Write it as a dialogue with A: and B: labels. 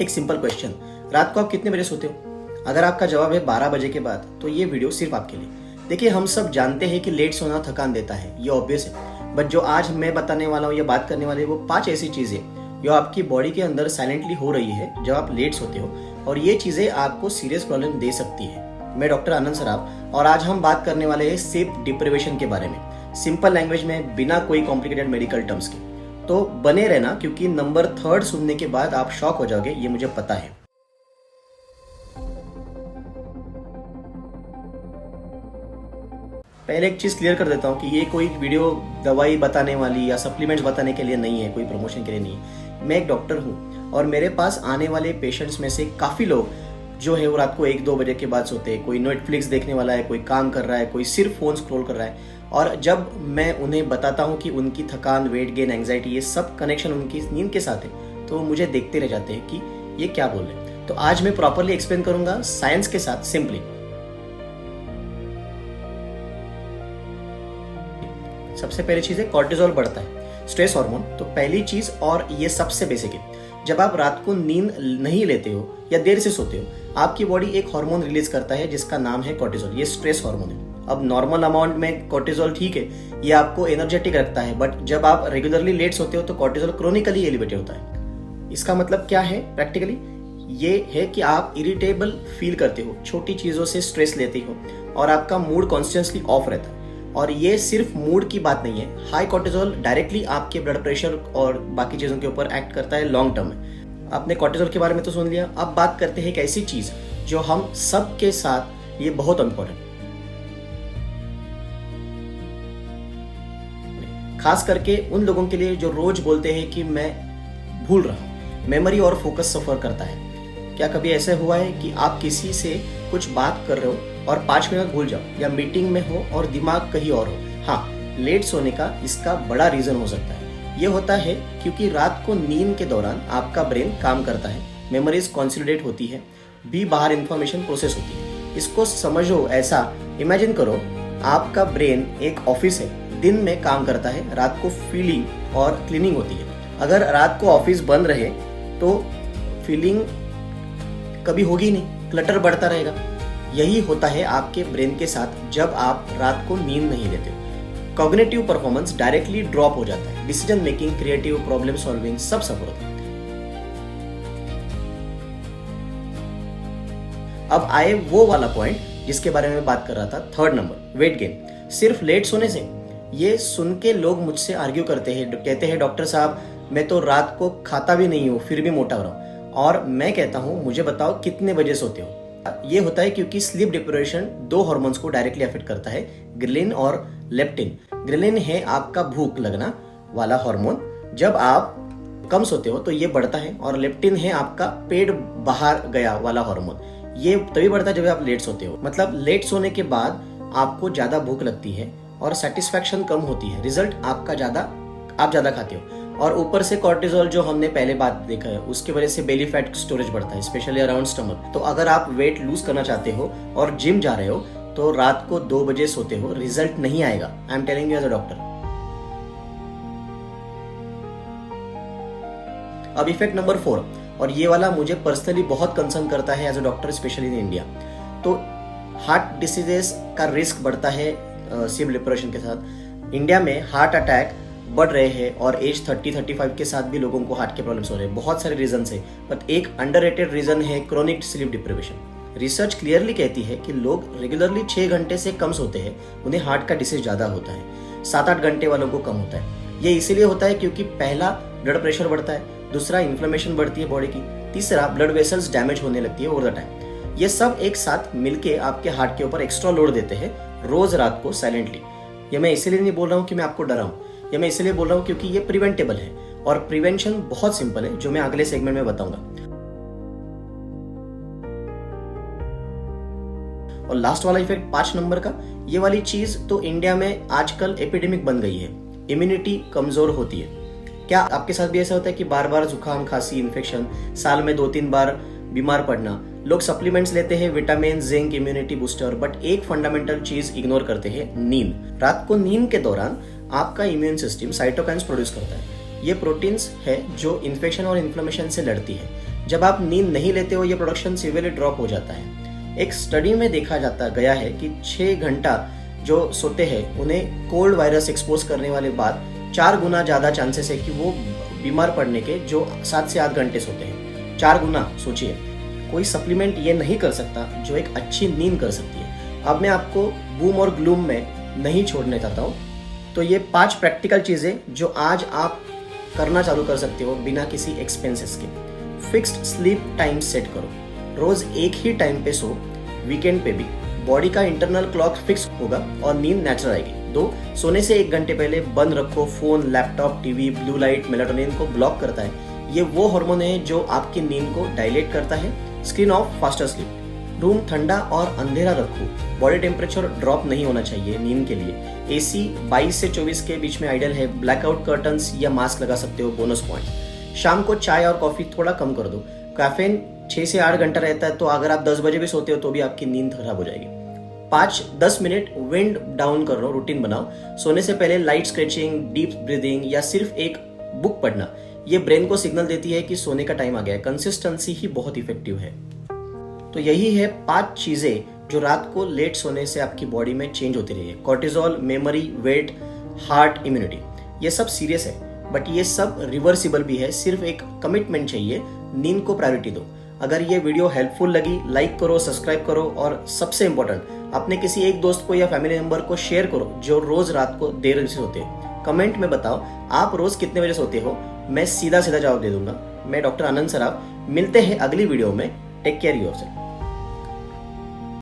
A: एक simple question, रात को आप कितने बजे सोते हो? अगर आपका जवाब है 12 बजे के बाद, तो ये वीडियो सिर्फ आपके लिए। देखिए, हम सब जानते हैं कि लेट सोना थकान देता है, ये ऑब्वियस है। बट जो आज मैं बताने वाला हूँ या बात करने वाले वो 5 ऐसी चीजें जो आपकी बॉडी के अंदर साइलेंटली हो रही है जब आप लेट सोते हो, और ये चीजें आपको सीरियस प्रॉब्लम दे सकती है। मैं डॉक्टर आनंद सराफ, और आज हम बात करने वाले हैं स्लीप डिप्रिवेशन के बारे में, सिंपल लैंग्वेज में, बिना कोई कॉम्प्लिकेटेड मेडिकल टर्म्स के। तो बने रहना, क्योंकि नंबर 3 सुनने के बाद आप शॉक हो जाओगे, ये मुझे पता है। पहले एक चीज क्लियर कर देता हूँ कि ये कोई वीडियो दवाई बताने वाली या सप्लीमेंट्स बताने के लिए नहीं है, कोई प्रमोशन के लिए नहीं है। मैं एक डॉक्टर हूँ और मेरे पास आने वाले पेशेंट्स में से काफी लोग जो है वो रात को 1-2 बजे के बाद सोते हैं। कोई नेटफ्लिक्स देखने वाला है, कोई काम कर रहा है, कोई सिर्फ फोन स्क्रॉल कर रहा है। और जब मैं उन्हें बताता हूँ कि उनकी थकान, वेट गेन, एंग्जाइटी, ये सब कनेक्शन उनकी नींद के साथ है, तो मुझे देखते रह जाते हैं कि ये क्या बोल रहे हैं। तो आज मैं प्रॉपरली एक्सप्लेन करूंगा साइंस के साथ, सिंपली। सबसे पहली चीज है, कॉर्टिसोल बढ़ता है, स्ट्रेस हार्मोन। तो पहली चीज, और ये सबसे बेसिक है, जब आप रात को नींद नहीं लेते हो या देर से सोते हो, आपकी बॉडी एक हार्मोन रिलीज करता है जिसका नाम है कॉर्टिसोल। ये स्ट्रेस हार्मोन है। अब नॉर्मल अमाउंट में कॉर्टिसोल ठीक है, ये आपको एनर्जेटिक रखता है, बट जब आप रेगुलरली लेट सोते हो तो कॉर्टिसोल क्रोनिकली एलिवेटेड होता है। इसका मतलब क्या है प्रैक्टिकली? ये है कि आप इरिटेबल फील करते हो, छोटी चीजों से स्ट्रेस लेते हो, और आपका मूड कॉन्स्टेंटली ऑफ रहता है। और ये सिर्फ मूड की बात नहीं है, हाई कॉर्टिसोल डायरेक्टली आपके ब्लड प्रेशर और बाकी चीजों के ऊपर एक्ट करता है लॉन्ग टर्म में। आपने कॉर्टिसोल के बारे में तो सुन लिया, अब बात करते हैं एक ऐसी चीज जो हम सब के साथ, ये बहुत इंपॉर्टेंट, खास करके उन लोगों के लिए जो रोज बोलते हैं कि मैं भूल रहा हूं, मेमोरी और फोकस सफर करता है। क्या कभी ऐसा हुआ है कि आप किसी से कुछ बात कर रहे हो और 5 मिनट भूल जाओ, या मीटिंग में हो और दिमाग कहीं और हो? हाँ, लेट सोने का इसका बड़ा रीजन हो सकता है। ये होता है क्योंकि रात को नींद के दौरान आपका ब्रेन काम करता है, मेमोरीज कंसोलिडेट होती है, बाहर इंफॉर्मेशन प्रोसेस होती है। इसको समझो ऐसा, इमेजिन करो आपका ब्रेन एक ऑफिस है, दिन में काम करता है, रात को फीलिंग और क्लीनिंग होती है। अगर रात को ऑफिस बंद रहे तो फीलिंग कभी होगी नहीं, क्लटर बढ़ता रहेगा। यही होता है आपके ब्रेन के साथ जब आप रात को नींद नहीं लेते हो। कॉग्निटिव परफॉर्मेंस डायरेक्टली ड्रॉप हो जाता है, decision making, creative, problem solving सब सफर होता है। अब आए वो वाला पॉइंट जिसके बारे में बात कर रहा था, 3rd नंबर, वेट गेन। सिर्फ लेट सोने से? ये सुन के लोग मुझसे आर्ग्यू करते हैं, कहते हैं डॉक्टर साहब मैं तो रात को खाता भी नहीं हूँ फिर भी मोटा हो रहा हूँ। और मैं कहता हूँ मुझे बताओ कितने बजे सोते हो? ये होता है क्योंकि स्लीप डिप्रिवेशन 2 हार्मोन्स को डायरेक्टली अफेक्ट करता है, ग्रेलिन और लेप्टिन। ग्रेलिन है आपका भूख लगना वाला हार्मोन, जब आप कम सोते हो तो ये बढ़ता है, और लेप्टिन है आपका पेट बाहर गया वाला हार्मोन। ये तभी बढ़ता है जब आप लेट सोते हो। मतलब लेट सोने के बाद आपको ज्यादा भूख लगती है और सेटिस्फैक्शन कम होती है, रिजल्ट आपका आप ज्यादा खाते हो। और ऊपर से कॉर्टिसोल, जो हमने पहले बात देखा है, उसकी वजह से बेली फैट स्टोरेज बढ़ता है, स्पेशली अराउंड स्टमक। तो अगर आप वेट लूज करना चाहते हो और जिम जा रहे हो तो रात को 2 बजे सोते हो, रिजल्ट नहीं आएगा। I am telling you as a doctor. अब इफेक्ट नंबर 4, और ये वाला मुझे पर्सनली बहुत कंसर्न करता है as a doctor, specially in India. तो हार्ट डिसीजेस का रिस्क बढ़ता है स्लीप डिप्रिवेशन के साथ। इंडिया में हार्ट अटैक बढ़ रहे हैं, और एज 30-35 के साथ भी लोगों को हार्ट के प्रॉब्लम्स हो रहे हैं। बहुत सारे रीजन है, बट एक अंडररेटेड रीजन है chronic sleep deprivation. Research clearly कहती है कि लोग रेगुलरली 6 घंटे से कम सोते हैं, उन्हें हार्ट का डिसीज ज्यादा होता है। 7-8 घंटे वालों को कम होता है। ये इसीलिए होता है क्योंकि पहला, ब्लड प्रेशर बढ़ता है, दूसरा, इन्फ्लेमेशन बढ़ती है बॉडी की, तीसरा, ब्लड वेसल्स डैमेज होने लगती है ओवर द टाइम। ये सब एक साथ मिलके आपके हार्ट के ऊपर एक्स्ट्रा लोड देते हैं रोज रात को साइलेंटली। ये मैं इसीलिए नहीं बोल रहा हूँ कि मैं आपको डराऊं, ये मैं इसलिए बोल रहा हूँ क्योंकि ये प्रिवेंटेबल है, और प्रिवेंशन बहुत सिंपल है, जो मैं अगले सेगमेंट में बताऊंगा। और लास्ट वाला इफेक्ट 5 नंबर का, ये वाली चीज तो इंडिया में आजकल एपिडेमिक बन गई है, इम्यूनिटी कमजोर होती है। क्या आपके साथ भी ऐसा होता है कि बार बार जुकाम, खांसी, इन्फेक्शन, साल में 2-3 बार बीमार पड़ना? लोग सप्लीमेंट्स लेते हैं, vitamin, zinc, immunity booster, but एक फंडामेंटल चीज इग्नोर करते हैं, नींद। रात को नींद के दौरान आपका इम्यून सिस्टम साइटोकाइन्स प्रोड्यूस करता है। ये प्रोटीन्स है जो इन्फेक्शन और इन्फ्लेमेशन से लड़ती है। जब आप नींद नहीं लेते हो ये प्रोडक्शन सिवियरली ड्रॉप हो जाता है। एक स्टडी में देखा जाता गया है कि 6 घंटा जो सोते हैं उन्हें कोल्ड वायरस एक्सपोज करने वाले बाद 4 गुना ज़्यादा चांसेस है कि वो बीमार पड़ने के जो 7 से 8 घंटे सोते हैं। 4 गुना सोचिए, कोई सप्लीमेंट ये नहीं कर सकता जो एक अच्छी नींद कर सकती है। अब मैं आपको बूम और ग्लूम में नहीं छोड़ने चाहता हूँ। तो ये 5 प्रैक्टिकल चीज़ें जो आज आप करना चालू कर सकते हो बिना किसी एक्सपेंसेस के। फिक्स्ड स्लीप टाइम सेट करो, रोज एक ही टाइम पे सो, वीकेंड पे भी। बॉडी का इंटरनल क्लॉक फिक्स होगा और नींद नेचुरल आएगी। 2, सोने से 1 घंटे पहले बंद रखो phone, laptop, TV. Blue light melatonin को ब्लॉक करता है। ये वो हार्मोन है जो आपकी नींद को डायलेट करता है। Screen of, faster sleep. Room ठंडा और अंधेरा रखो, बॉडी टेम्परेचर ड्रॉप नहीं होना चाहिए नींद के लिए। एसी 22 से 24 के बीच में आइडियल है। ब्लैकआउट कर्टन्स या मास्क लगा सकते हो, बोनस पॉइंट। शाम को चाय और कॉफी थोड़ा कम कर दो। कैफीन 6 से 8 घंटा रहता है, तो अगर आप 10 बजे भी सोते हो तो भी आपकी नींद खराब हो जाएगी। 5-10 मिनट विंड डाउन करो, रूटीन बनाओ। सोने से पहले लाइट स्ट्रेचिंग, डीप ब्रीदिंग या सिर्फ एक बुक पढ़ना, ये ब्रेन को सिग्नल देती है कि सोने का टाइम आ गया है। कंसिस्टेंसी ही बहुत इफेक्टिव है। तो यही है 5 चीजें जो रात को लेट सोने से आपकी बॉडी में चेंज होती रही है। Cortisol, memory, weight, heart, immunity, ये सब सीरियस है, बट ये सब रिवर्सिबल भी है। सिर्फ एक कमिटमेंट चाहिए, नींद को प्रायोरिटी दो। अगर ये वीडियो हेल्पफुल लगी, लाइक करो, सब्सक्राइब करो और सबसे इंपॉर्टेंट, अपने किसी एक दोस्त को या फैमिली मेंबर को शेयर करो जो रोज रात को देर से सोते हैं। कमेंट में बताओ आप रोज कितने बजे सोते हो, मैं सीधा सीधा जवाब दे दूंगा। मैं डॉक्टर आनंद सराफ, मिलते हैं अगली वीडियो में। Take care yourself.